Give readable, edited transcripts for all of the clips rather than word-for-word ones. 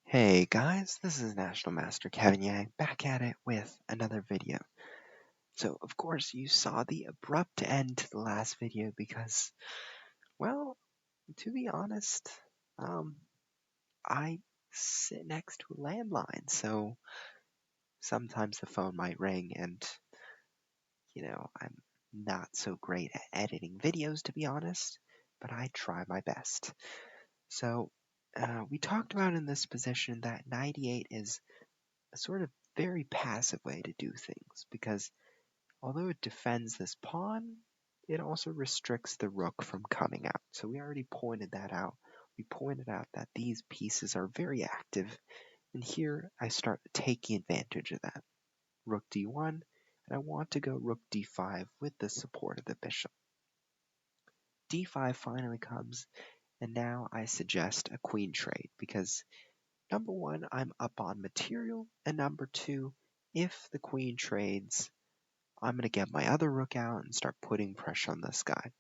Hey guys, this is National Master Kevin Yang back at it with another video. So, of course, you saw the abrupt end to the last video because, well, to be honest, um, I sit next to a landline, so sometimes the phone might ring and, I'm not so great at editing videos, to be honest, but I try my best. So, we talked about in this position that 98 is a sort of very passive way to do things because although it defends this pawn, it also restricts the rook from coming out. So we already pointed that out. We pointed out that these pieces are very active, and here I start taking advantage of that. Rook d1, and I want to go rook d5 with the support of the bishop. d5 finally comes, and now I suggest a queen trade because number one, I'm up on material, and number two, if the queen trades, I'm going to get my other rook out and start putting pressure on this guy.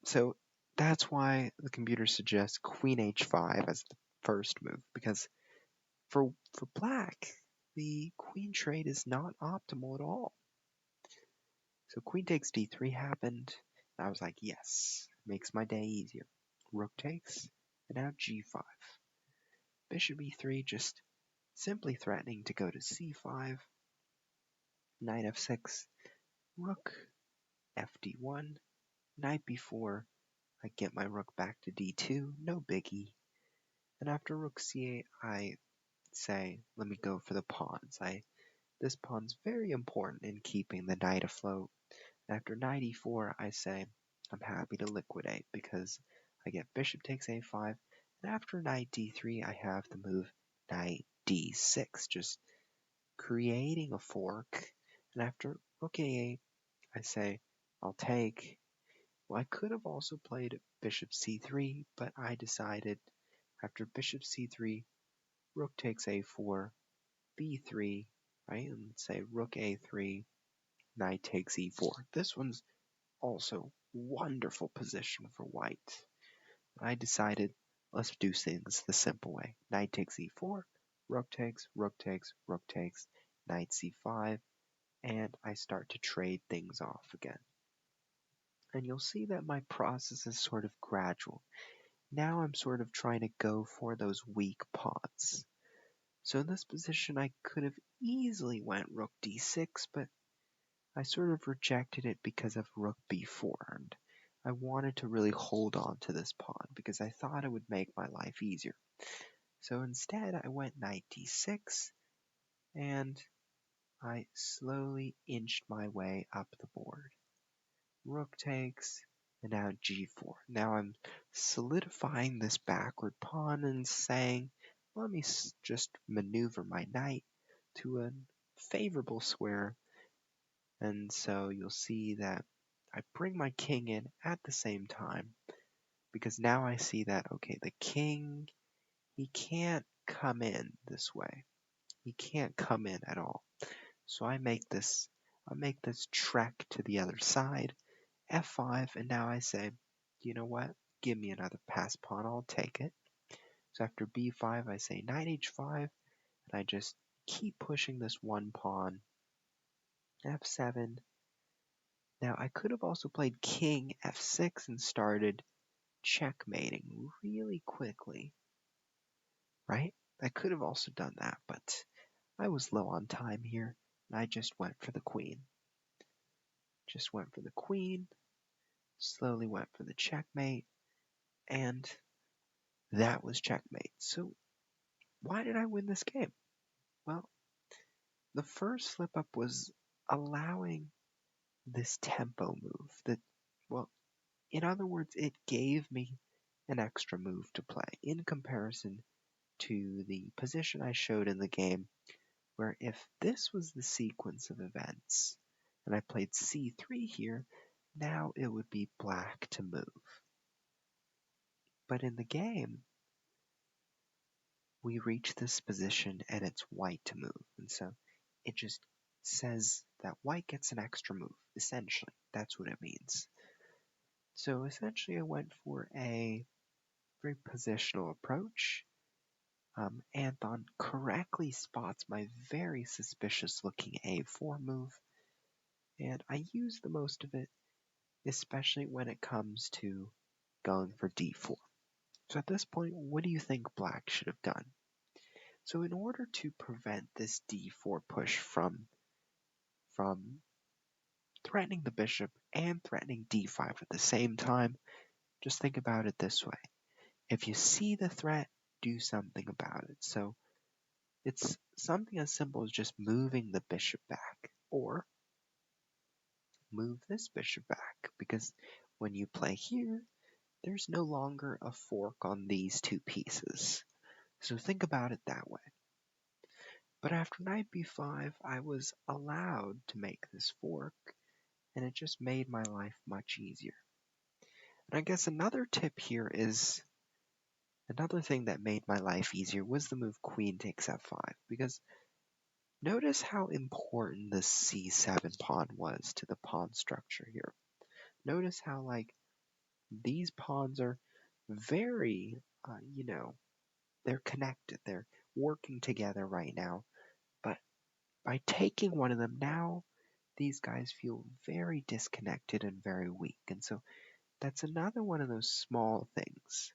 So that's why the computer suggests queen h5 as the first move, because for black, the queen trade is not optimal at all. So queen takes d3 happened, and I was like, yes, makes my day easier. Rook takes, and now g5. Bishop e3 just simply threatening to go to c5, knight f6, rook fd1, knight b4, I get my rook back to d2, no biggie. And after rook c8, I say, let me go for the pawns. This pawn's very important in keeping the knight afloat. And after knight e4, I say, I'm happy to liquidate because I get bishop takes a5. And after knight d3, I have the move knight d6, just creating a fork. And after rook a8, I say, I'll take. Well, I could have also played bishop c3, but I decided after bishop c3, rook takes a4, b3, right? And say rook a3, knight takes e4. This one's also wonderful position for white. I decided let's do things the simple way. Knight takes e4, rook takes, rook takes, rook takes, knight c5, and I start to trade things off again. And you'll see that my process is sort of gradual. Now I'm sort of trying to go for those weak pawns. So in this position I could have easily went rook d6, but I sort of rejected it because of rook b4, and I wanted to really hold on to this pawn because I thought it would make my life easier. So instead I went knight d6, and I slowly inched my way up the board. Rook takes, and now g4. Now I'm solidifying this backward pawn and saying, let me just maneuver my knight to a favorable square. And so you'll see that I bring my king in at the same time, because now I see that, okay, the king, he can't come in this way. He can't come in at all. So I make this trek to the other side, f5, and now I say, you know what, give me another pass pawn, I'll take it. So after b5, I say knight h5, and I just keep pushing this one pawn, f7. Now I could have also played king f6 and started checkmating really quickly, right? I could have also done that, but I was low on time here, and I just went for the queen. Just went for the queen, slowly went for the checkmate, and that was checkmate. So why did I win this game? Well, the first slip up was allowing this tempo move that, well, in other words, it gave me an extra move to play in comparison to the position I showed in the game, where if this was the sequence of events and I played c3 here, now it would be black to move. But in the game, we reach this position and it's white to move. And so it just says that white gets an extra move, essentially. That's what it means. So essentially I went for a very positional approach, Anthon correctly spots my very suspicious looking A4 move, and I use the most of it, especially when it comes to going for D4. So at this point, what do you think black should have done? So in order to prevent this D4 push from threatening the bishop and threatening D5 at the same time, just think about it this way. If you see the threat, do something about it. So it's something as simple as just moving the bishop back, or move this bishop back, because when you play here, there's no longer a fork on these two pieces. So think about it that way. But after knight b5, I was allowed to make this fork, and it just made my life much easier. And I guess another tip here is, another thing that made my life easier was the move queen takes f5, because notice how important the c7 pawn was to the pawn structure here. Notice how, like, these pawns are very, they're connected. They're working together right now. But by taking one of them now, these guys feel very disconnected and very weak. And so that's another one of those small things.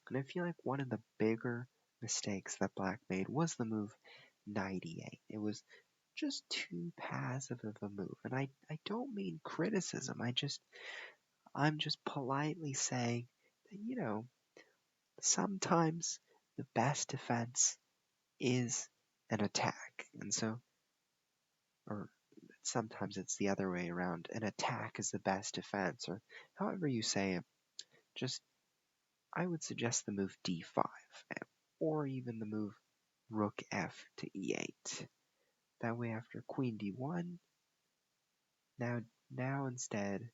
And I feel like one of the bigger mistakes that black made was the move knight e8. It was just too passive of a move. And I don't mean criticism. I'm just politely saying that, sometimes the best defense is an attack. And so, or sometimes it's the other way around. An attack is the best defense, or however you say it. Just, I would suggest the move d5, or even the move rook f to e8. That way after queen d1, now instead,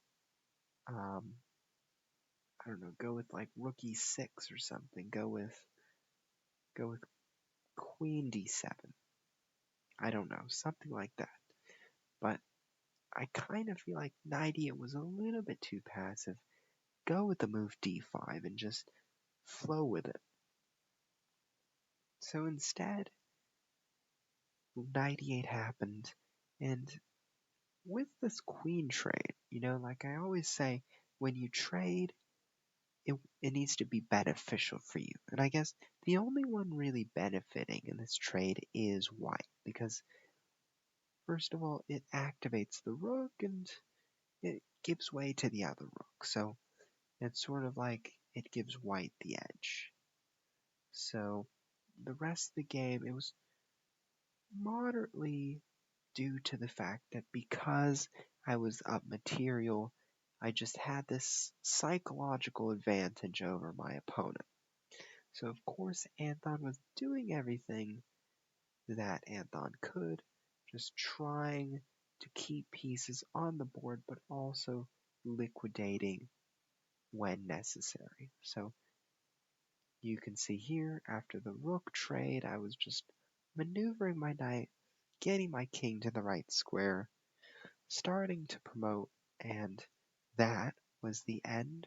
I don't know, go with like rook e6 or something. Go with queen d7. I don't know, something like that. But I kind of feel like knight e8 was a little bit too passive. Go with the move d5 and just flow with it. So instead, knight e8 happened, and with this queen trade, like I always say, when you trade, it needs to be beneficial for you. And I guess the only one really benefiting in this trade is white, because first of all, it activates the rook and it gives way to the other rook. So it's sort of like it gives white the edge. So the rest of the game, it was moderately due to the fact that because I was up material, I just had this psychological advantage over my opponent. So of course Anthon was doing everything that Anthon could, just trying to keep pieces on the board, but also liquidating when necessary. So you can see here, after the rook trade, I was just maneuvering my knight, getting my king to the right square, starting to promote, and that was the end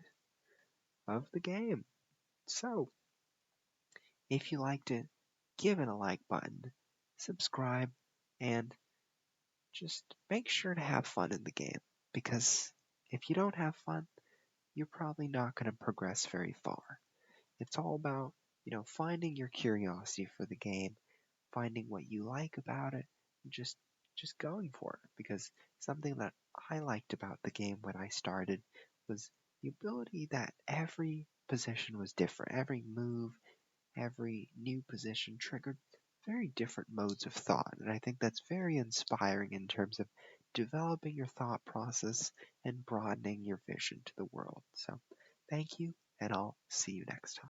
of the game. So, if you liked it, give it a like button, subscribe, and just make sure to have fun in the game, because if you don't have fun, you're probably not going to progress very far. It's all about, finding your curiosity for the game, finding what you like about it, and just going for it. Because something that I liked about the game when I started was the ability that every position was different. Every move, every new position triggered very different modes of thought. And I think that's very inspiring in terms of developing your thought process and broadening your vision to the world. So thank you, and I'll see you next time.